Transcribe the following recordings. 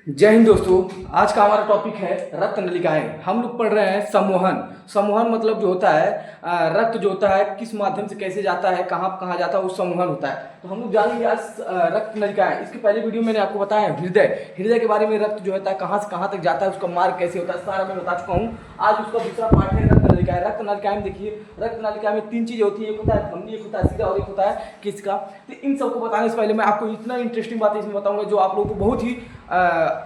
जय हिंद दोस्तों। आज का हमारा टॉपिक है रक्त नलिकाएं। हम लोग पढ़ रहे हैं संवहन। संवहन मतलब जो होता है रक्त जो होता है किस माध्यम से कैसे जाता है, कहाँ कहाँ जाता है, वो संवहन होता है। तो हम लोग जानेंगे आज रक्त नलिकाएं। इसके पहले वीडियो मैंने आपको बताया हृदय। हृदय के बारे में, रक्त जो होता है कहाँ से कहाँ तक जाता है, उसका मार्ग कैसे होता है, सारा मैं बता चुका हूँ। आज उसका दूसरा पार्ट है रक्त नलिकाएं। रक्त नलिकाएं में देखिए, रक्त नलिका में तीन चीजें होती है, एक होता है धमनी, एक होता है सीधा और एक होता है किसका। तो इन सबको बताने से पहले मैं आपको इतना इंटरेस्टिंग बात इसमें बताऊंगा जो आप लोगों को बहुत ही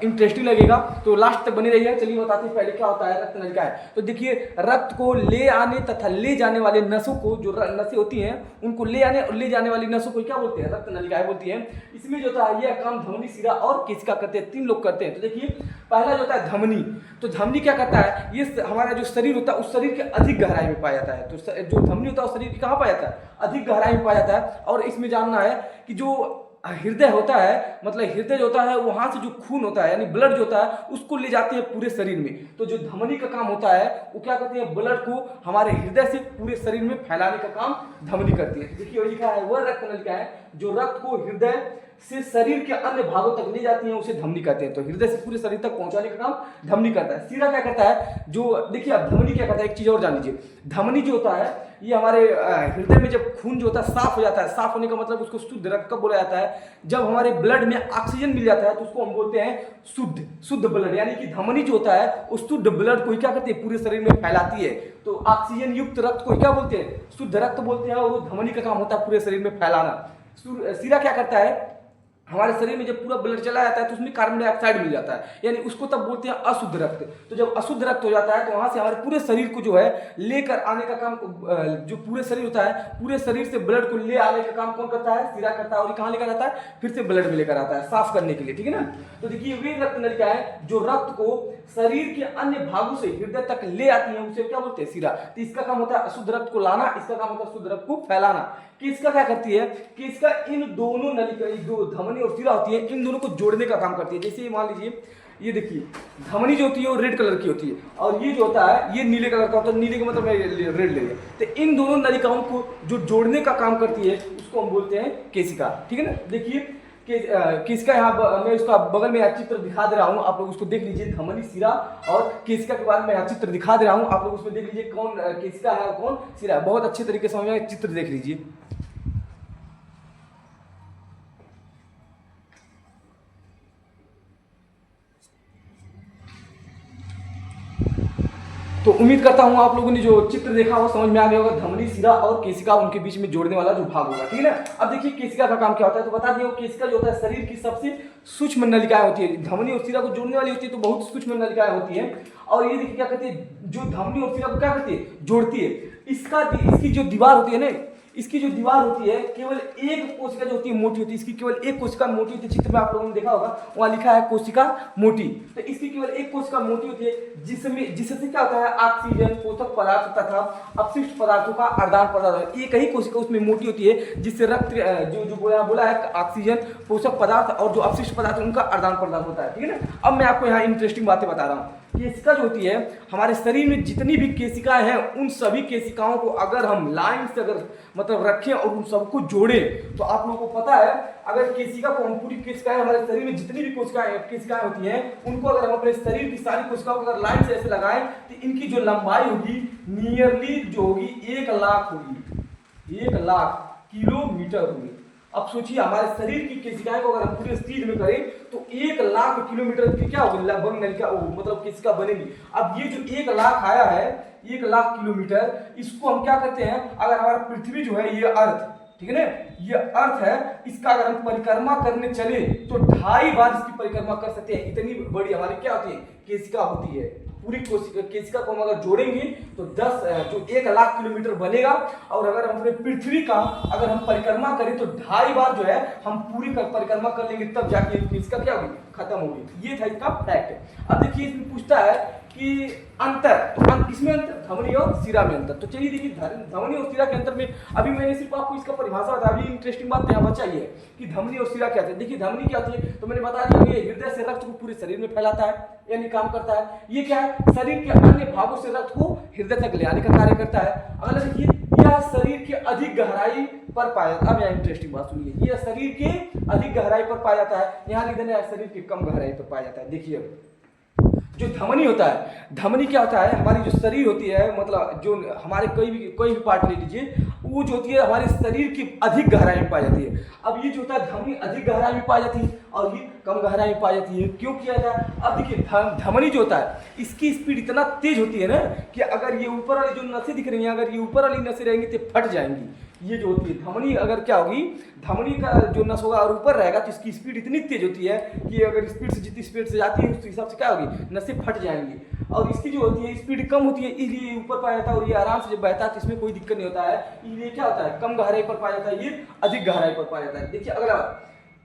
इंटरेस्टिंग लगेगा, तो लास्ट तक बनी रहिए। चलिए बताते हैं पहले क्या होता है रक्त नलिकाएं। तो देखिए, रक्त को ले आने तथा ले जाने वाले नसों को, जो नसें होती हैं उनको ले आने और ले जाने वाली नसों को क्या बोलते हैं, रक्त नलिकाएं बोलती हैं। इसमें जो होता है यह काम धमनी, सिरा और केशिका करते हैं, तीन लोग करते हैं। तो देखिए, पहला जो होता है धमनी। तो धमनी क्या करता है, ये हमारा जो शरीर होता है उस शरीर के अधिक गहराई में पाया जाता है। तो जो धमनी होता है उस शरीर के कहाँ पाया जाता है, अधिक गहराई में पाया जाता है। और इसमें जानना है कि जो हृदय होता है, मतलब हृदय जो होता है वहां से जो खून होता है यानी ब्लड जो होता है उसको ले जाते हैं पूरे शरीर में। तो जो धमनी का काम होता है वो क्या करते हैं, ब्लड को हमारे हृदय से पूरे शरीर में फैलाने का काम धमनी करती है। देखिए लिखा है वह रक्त नलिका है जो रक्त को हृदय से शरीर के अन्य भागों तक ले जाती है, उसे धमनी कहते हैं। तो हृदय से पूरे शरीर तक पहुंचाने का काम धमनी करता है। सीरा क्या करता है, जो देखिए अब धमनी क्या करता है, एक चीज और जान लीजिए। धमनी जो होता है ये हमारे हृदय में जब खून जो होता है साफ हो जाता है, साफ होने का मतलब उसको शुद्ध रक्त कब बोला जाता है, जब हमारे ब्लड में ऑक्सीजन मिल जाता है तो उसको हम बोलते हैं शुद्ध ब्लड। यानी कि धमनी जो होता है उस शुद्ध ब्लड को क्या करती है, पूरे शरीर में फैलाती है। तो ऑक्सीजन युक्त रक्त को क्या बोलते हैं, शुद्ध रक्त बोलते हैं। और वो धमनी का काम होता है पूरे शरीर में फैलाना। सीरा क्या करता है, हमारे शरीर में जब पूरा ब्लड चला जाता है तो उसमें कार्बन डाइऑक्साइड मिल जाता है, यानी उसको तब बोलते हैं अशुद्ध रक्त। तो जब अशुद्ध रक्त हो जाता है तो वहां से हमारे पूरे शरीर को जो है लेकर आने का काम, जो पूरे शरीर होता है पूरे शरीर से ब्लड को ले आने का काम कौन करता है, सीरा करता है। और कहाँ लेकर आता है, फिर से ब्लड में लेकर आता है साफ करने के लिए, ठीक है ना। तो देखिए वे रक्त नलिका है जो रक्त को शरीर के अन्य भागों से हृदय तक ले आती है, उसे क्या बोलते हैं, सीरा। तो इसका काम होता है अशुद्ध रक्त को लाना, इसका काम होता है शुद्ध रक्त को फैलाना। कि इसका क्या करती है कि इसका इन दोनों नलिका, जो धमनी और सीरा होती है, इन दोनों को जोड़ने का काम करती है। जैसे मान लीजिए ये देखिए, धमनी जो होती है वो रेड कलर की होती है और ये जो होता है ये नीले कलर का होता है। नीले का मतलब रेड ले लिया। तो इन दोनों नलिकाओं को जो जोड़ने का काम करती है उसको हम बोलते हैं केशिका, ठीक है ना। देखिए केशिका यहाँ मैं उसका बगल में चित्र दिखा दे रहा हूँ, आप लोग उसको देख लीजिए। धमनी, सिरा और केशिका के बारे में यहाँ चित्र दिखा दे रहा हूँ, आप लोग उसमें देख लीजिए कौन केशिका है और कौन सिरा। बहुत अच्छे तरीके से समझ में, चित्र देख लीजिए। तो उम्मीद करता हूं आप लोगों ने जो चित्र देखा वो समझ में आ गया होगा। धमनी, सिरा और केशिका, उनके बीच में जोड़ने वाला जो भाग होगा, ठीक है ना। अब देखिए केशिका का काम क्या होता है, तो बता दिए केशिका जो होता है शरीर की सबसे सूक्ष्म नलिकाएं होती है। धमनी और सिरा को जोड़ने वाली होती है तो बहुत सूक्ष्म नलिकाएं होती है। और ये देखिए क्या कहते हैं, जो धमनी और सिरा को क्या करती है, जोड़ती है। इसकी जो दीवार होती है ना, इसकी जो दीवार होती है केवल एक कोशिका जो होती है मोटी होती है। इसकी केवल एक कोशिका मोटी होती है। चित्र में आप लोगों ने देखा होगा वहां लिखा है कोशिका मोटी। तो इसकी केवल एक कोशिका मोटी होती है जिससे क्या होता है, ऑक्सीजन, पोषक पदार्थ तथा अपशिष्ट पदार्थों का आदान प्रदान। एक ही कोशिका उसमें मोटी होती है जिससे रक्त जो बोला है ऑक्सीजन, पोषक पदार्थ और जो अपशिष्ट पदार्थ उनका आदान प्रदान होता है, ठीक है ना। अब मैं आपको यहाँ इंटरेस्टिंग बातें बता रहा हूँ। केशिका जो होती है, हमारे शरीर में जितनी भी केशिकाएं हैं उन सभी केशिकाओं को अगर हम लाइन से अगर मतलब रखें और उन सबको जोड़ें तो आप लोगों को पता है, अगर केशिका को हम पूरी केशिकाएं, हमारे शरीर में जितनी भी केशिकाएं होती हैं उनको अगर हम अपने शरीर की सारी कोशिकाओं को अगर लाइन से ऐसे लगाएं तो इनकी जो लंबाई होगी नियरली जो होगी 1 लाख होगी, 1 लाख किलोमीटर होगी। अब सोचिए हमारे शरीर की केशिकाएं को अगर हम पूरे स्पीड में करें तो 1 लाख किलोमीटर की क्या होगी, लगभग नलिका मतलब केशिका बनेगी। अब ये जो 1 लाख आया है, 1 लाख किलोमीटर, इसको हम क्या करते हैं, अगर हमारा पृथ्वी जो है ये अर्थ, ठीक है ना, ये अर्थ है, इसका अगर हम परिक्रमा करने चले तो 2.5 बार इसकी परिक्रमा कर सकते हैं। इतनी बड़ी हमारी क्या होती है, केशिका होती है। पूरी केशिका को हम अगर जोड़ेंगे तो 1 लाख किलोमीटर बनेगा। और अगर हम अपने पृथ्वी का अगर हम परिक्रमा करें तो 2.5 बार जो है हम पूरी परिक्रमा कर लेंगे, तब जाके केशिका क्या होगी, खत्म होगी। ये था इसका फैक्ट। अब देखिए इसमें पूछता है कि अंतर, तो किसमें अंतर, धमनी और सिरा में अंतर। तो चलिए देखिए धमनी और सिरा के अंतर में अभी मैंने सिर्फ आपको इसका परिभाषा बताया। अभी इंटरेस्टिंग बात यहाँ बचा ही है कि धमनी और सिरा क्या होता है। देखिए धमनी क्या होती है, तो मैंने बता दिया ये हृदय से रक्त को पूरे शरीर में फैलाता है, यानी काम करता है। ये क्या है, शरीर के अन्य भागों से रक्त को हृदय तक ले आने का कार्य करता है। अगला देखिए यह शरीर की अधिक गहराई पर पाया जाता है। अब यहाँ इंटरेस्टिंग बात सुनिए, यह शरीर की अधिक गहराई पर पाया जाता है, यहाँ लिख देना है शरीर की कम गहराई पर पाया जाता है। देखिए जो धमनी होता है, धमनी क्या होता है, हमारी जो शरीर होती है, मतलब जो हमारे कोई भी पार्ट ले लीजिए, वो जो होती है हमारे शरीर की अधिक गहराई में पाई जाती है। अब ये जो होता है धमनी अधिक गहराई में पाई जाती है और ये कम गहराई में पाई जाती है। क्यों किया जाता है? अब देखिए धमनी जो होता है इसकी स्पीड इतना तेज होती है ना कि अगर ये ऊपर वाली जो नसें दिख रही हैं, अगर ये ऊपर वाली नसें रहेंगी तो फट जाएंगी। ये जो होती है धमनी, अगर क्या होगी, धमनी का जो नस होगा और ऊपर रहेगा तो इसकी स्पीड इतनी तेज होती है कि अगर स्पीड से जितनी स्पीड से जाती है उस हिसाब से क्या होगी, नसें फट जाएंगी। और इसकी जो होती है स्पीड कम होती है, इसलिए ऊपर पाया जाता है और ये आराम से जब बहता है तो इसमें कोई दिक्कत नहीं होता है। इसलिए क्या होता है, कम गहराई पर पाया जाता है, ये अधिक गहराई पर पाया जाता है। देखिए अगला,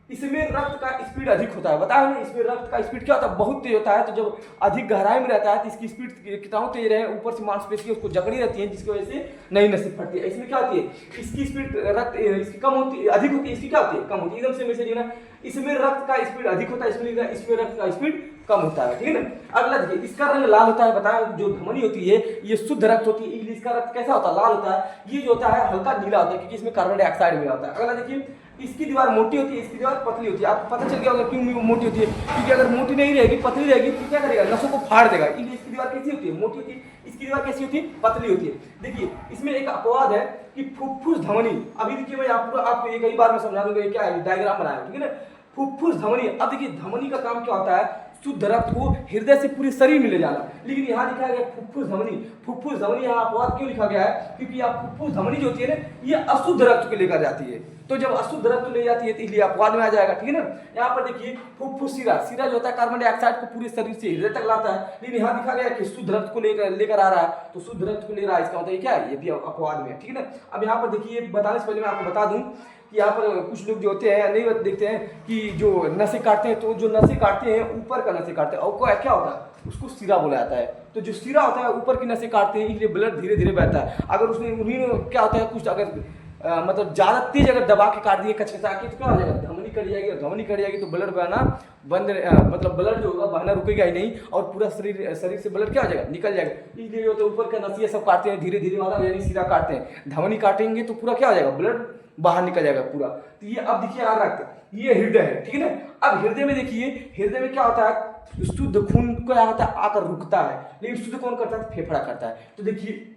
इसमें रक्त का स्पीड अधिक होता है, बताया ना, इसमें रक्त का स्पीड क्या होता है, बहुत तेज होता है। तो जब अधिक गहराई में रहता है तो इसकी स्पीड कितना तेज रहे, ऊपर से मांसपेशियां उसको जकड़ी रहती है, जिसकी वजह से नई नसें फटती है। इसमें क्या होती है, इसकी स्पीड रक्त इसकी कम होती है, अधिक होती है, इसकी क्या होती है, कम होती है। एकदम से मैसेज ना, इसमें रक्त का स्पीड अधिक होता है, इसमें रक्त का स्पीड कम होता है, ठीक है ना। अगला देखिए, इसका रंग लाल होता है, बताया जो धमनी होती है ये शुद्ध रक्त होती है, इसलिए इसका रक्त कैसा होता है, लाल होता है। ये जो होता है हल्का नीला होता है क्योंकि इसमें कार्बन डाइऑक्साइड मिला होता है। अगला देखिए, इसकी दीवार मोटी होती है, इसकी दीवार पतली होती है। आपको पता चल गया होगा क्यों मोटी होती है, क्योंकि अगर मोटी नहीं रहेगी, पतली रहेगी तो क्या करेगा, नसों को फाड़ देगा। इसलिए इसकी दीवार कैसी होती है, मोटी होती है। इसकी दीवार कैसी होती है, पतली होती है। देखिए इसमें एक अपवाद है कि फुफ्फुस धमनी, अभी देखिए मैं आपको एक ही बार में समझा दूंगा, क्या है डायग्राम बनाया, ठीक है ना। फुफ्फुस धमनी, अब देखिए धमनी का काम क्या होता है, शुद्ध रक्त को हृदय से पूरे शरीर में ले जाना। लेकिन यहाँ लिखा गया फुफ्फुस धमनी, फुफ्फुस धमनी यहाँ अपवाद क्यों लिखा गया है, क्योंकि यहाँ फुफ्फुस धमनी जो होती है ना, ये अशुद्ध रक्त को लेकर जाती है। तो जब अशुद्ध रक्त ले जाती है तो इसलिए अपवाद में आ जाएगा, ठीक है ना। यहाँ पर देखिए फुफ्फुस सिरा, सिरा जो होता है कार्बन डाइऑक्साइड को पूरे शरीर से हृदय तक लाता है, लेकिन यहाँ दिखा गया कि शुद्ध रक्त को लेकर आ रहा है। तो शुद्ध रक्त को ले रहा है, इसका मतलब क्या है, ये भी अपवाद में, ठीक है ना। अब यहाँ पर देखिए, बताने से पहले मैं आपको बता दूं कि यहाँ पर कुछ लोग जो होते हैं नहीं देखते हैं कि जो नसें काटते हैं, तो जो नसें काटते हैं ऊपर का नसें काटते हैं, और क्या होता है, उसको सिरा बोला जाता है। तो जो सिरा होता है ऊपर की नसें काटते हैं, इसलिए ब्लड धीरे धीरे बहता है। अगर उसने उन्हीं क्या होता है, कुछ अगर मतलब ज़्यादा तेज अगर दबा के काट दिए कचकचा के, तो क्या हो जाएगा, धमनी कट जाएगी, और धमनी कट जाएगी तो ब्लड बहना बंद, मतलब ब्लड जो होगा बहना रुकेगा ही नहीं, और पूरा शरीर से ब्लड क्या हो जाएगा, निकल जाएगा। इसलिए जो ऊपर का नसिया सब काटते हैं धीरे धीरे वाला, यानी सिरा काटते हैं। धमनी काटेंगे तो पूरा क्या हो जाएगा, ब्लड बाहर निकल जाएगा पूरा। तो ये अब देखिए यहाँ रक्त, ये हृदय है, ठीक है ना। अब हृदय में देखिए, हृदय में क्या होता है, शुद्ध खून क्या होता है, आकर रुकता है, लेकिन शुद्ध कौन करता है, फेफड़ा करता है। तो देखिए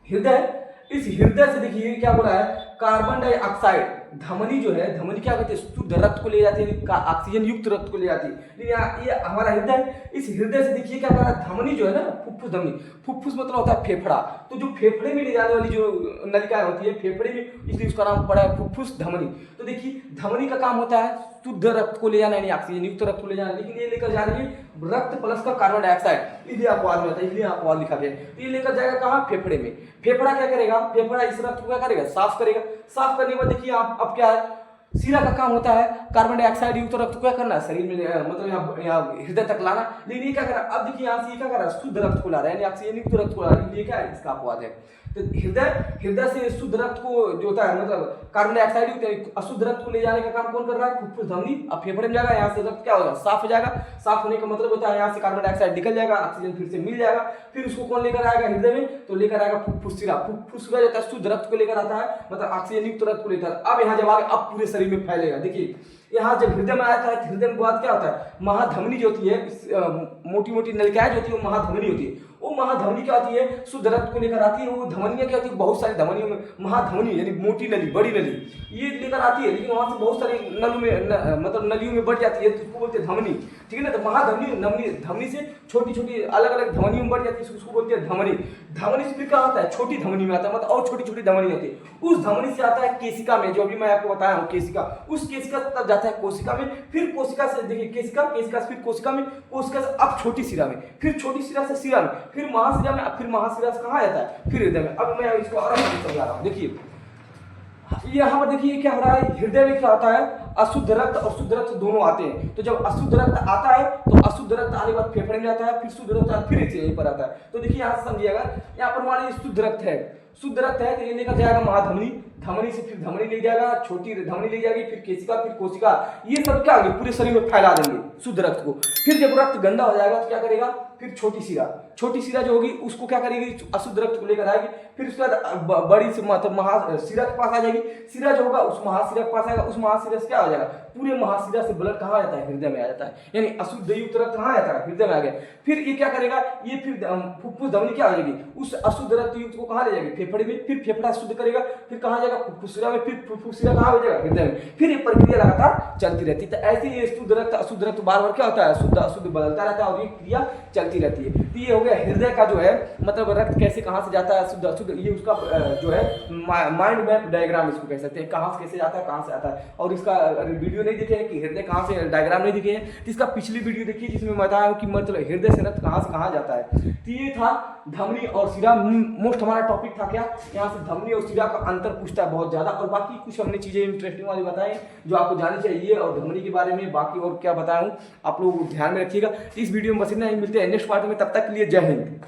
हृदय, इस हृदय से देखिए क्या हो रहा है, कार्बन डाइऑक्साइड, धमनी जो है, धमनी क्या कहते हैं, शुद्ध रक्त को ले जाती है, ऑक्सीजन युक्त रक्त को ले जाती है। लेकिन ये हमारा हृदय, इस हृदय से देखिए क्या कर रहा है, धमनी जो है ना, फुफ्फुस धमनी, फुफ्फुस मतलब होता है फेफड़ा। तो जो फेफड़े में ले जाने वाली जो नलिकाएं होती है फेफड़े में, इसलिए उसका नाम पड़ा है फुफ्फुस धमनी। तो देखिए धमनी का काम होता है शुद्ध रक्त को ले जाना, यानी ऑक्सीजन युक्त रक्त को ले जाना, लेकिन ये लेकर जा रही है रक्त प्लस का कार्बन डाइऑक्साइड, इसलिए अपवाद में होता है, इसलिए अपवाद लिखा गया। तो ये लेकर जाएगा कहाँ, फेफड़े में। फेफड़ा क्या करेगा, फेफड़ा इस रक्त को क्या करेगा, साफ करेगा। साफ करने के बाद देखिए अब क्या है, सिरा का काम होता है कार्बन डाइऑक्साइड युक्त रक्त को क्या करना, शरीर में मतलब यहाँ हृदय तक लाना। लेकिन ये क्या कर रहा है, अब देखिए यहाँ से ये क्या कर रहा है, शुद्ध रक्त को ला रहा है, यानी ऑक्सीजन युक्त रक्त को ला रहा है, ये क्या है, इसका अपवाद है। तो हृदय से शुद्ध रक्त को जो होता है, मतलब कार्बन डाइऑक्साइड युक्त अशुद्ध रक्त को ले जाने का काम कौन कर रहा है, फुफ्फुस धमनी। अब फेफड़े में जाएगा, यहाँ से रक्त क्या होगा, साफ हो जाएगा। साफ होने का मतलब होता है यहाँ से कार्बन डाइऑक्साइड निकल जाएगा, ऑक्सीजन फिर से मिल जाएगा। फिर उसको कौन लेकर आएगा हृदय में, तो लेकर आएगा फुफ्फुस सिरा। फुफ्फुस सिरा जो है शुद्ध रक्त को लेकर आता है, मतलब ऑक्सीजन युक्त रक्त को लेकर। अब यहाँ जब आगे अब पूरे शरीर में फैलेगा। देखिए यहाँ जब हृदय में आता है, हृदय में बाद क्या होता है, महाधमनी जो होती है, मोटी मोटी नलिकाएं जो होती है वो महाधमनी होती है। वो महाधमनी क्या होती है, शुद्ध रक्त को लेकर आती है। वो धमनियां क्या होती है, बहुत सारी धमनियों में महाधमनी यानी मोटी नली, बड़ी नली, ये लेकर आती है। लेकिन वहां से बहुत सारी नलों में मतलब नलियों में बढ़ जाती है, तो उसको बोलते हैं धमनी, ठीक है ना। तो महाधमनी, धमनी से छोटी छोटी अलग अलग धमनियों में बढ़ जाती है, उसको बोलते हैं धमनी। धमनी से फिर क्या होता है, छोटी धमनी में आता है, मतलब और छोटी छोटी धमनी होती है। उस धमनी से आता है केशिका में, जो अभी मैं आपको बताया हूँ केशिका। उस केशिका तब जाता है कोशिका में, फिर कोशिका से देखिए केशिका से फिर कोशिका में, कोशिका से अब छोटी सिरा में, फिर छोटी सिरा से सिरा में, फिर महासिरा में, फिर महासिरा से कहाँ जाता है, फिर हृदय में। अब मैं इसको आराम से समझा रहा हूँ। देखिए यहाँ पर देखिए क्या हो रहा है, हृदय में क्या होता है, अशुद्ध रक्त और शुद्ध रक्त दोनों आते हैं। तो जब अशुद्ध रक्त आता है तो अशुद्ध रक्त आने के बाद फेफड़े में जाता है, फिर शुद्ध रक्त फिर यहीं पर आता है। तो देखिए यहाँ से समझिएगा, यहाँ पर मान लीजिए शुद्ध रक्त है, शुद्ध रक्त है तो ये लेकर जाएगा महाधमनी, धमनी से फिर धमनी ले जाएगा, छोटी धमनी ले जाएगी, फिर केशिका, फिर कोशिका, ये सब क्या होगी पूरे शरीर में फैला देंगे शुद्ध रक्त को। फिर जब रक्त गंदा हो जाएगा तो क्या करेगा, फिर छोटी शिरा जो होगी उसको क्या करेगी, अशुद्ध रक्त को लेकर आएगी। फिर उसके बाद बड़ी से मतलब महाशिरा के पास आ जाएगी। शिरा जो होगा उस महाशिरा के पास आएगा, उस महाशिरा से क्या हो जाएगा, पूरे महाशिरा से ब्लड कहाँ आ जाता है, हृदय में आ जाता है, यानी अशुद्ध युक्त रक्त कहाँ आता है, हृदय में आ गया। फिर ये क्या करेगा, ये फिर फुफ्फुस धमनी क्या हो जाएगी, उस अशुद्ध रक्त युक्त को कहाँ ले जाएगी, फेफड़े में, फिर फेफड़ा शुद्ध करेगा, फिर कहाँ जाएगा, फुफ्फुसिरा में, फिर फुफ्फुसिरा कहाँ हो जाएगा, हृदय में। फिर ये प्रक्रिया लगातार चलती रहती है। तो ऐसे ये शुद्ध रक्त अशुद्ध रक्त बार बार क्या होता है, शुद्ध अशुद्ध बदलता रहता है और ये क्रिया चलती रहती है। तो ये हो गया हृदय का जो है मतलब रक्त कैसे कहाँ से जाता है शुद्ध अशुद्ध, ये उसका जो है माइंड मैप डायग्राम इसको कह सकते हैं, कहाँ से कैसे जाता है, कहाँ से आता है। और इसका वीडियो नहीं देखे कि हृदय कहाँ से, डायग्राम नहीं दिखे हैं तो इसका पिछली वीडियो देखिए जिसमें बताया कि मतलब हृदय से रक्त कहाँ से कहाँ जाता है। तो ये था धमनी और शिरा। मोस्ट हमारा टॉपिक था क्या, यहाँ से धमनी और शिरा का अंतर पूछता है बहुत ज्यादा, और बाकी कुछ हमने चीजें इंटरेस्टिंग वाली बताई जो आपको जाननी चाहिए, और धमनी के बारे में बाकी और क्या बताया हूँ आप लोग ध्यान में रखिएगा। इस वीडियो में बस इतना ही, मिलते हैं नेक्स्ट पार्ट में, तब तक के लिए जय हिंद।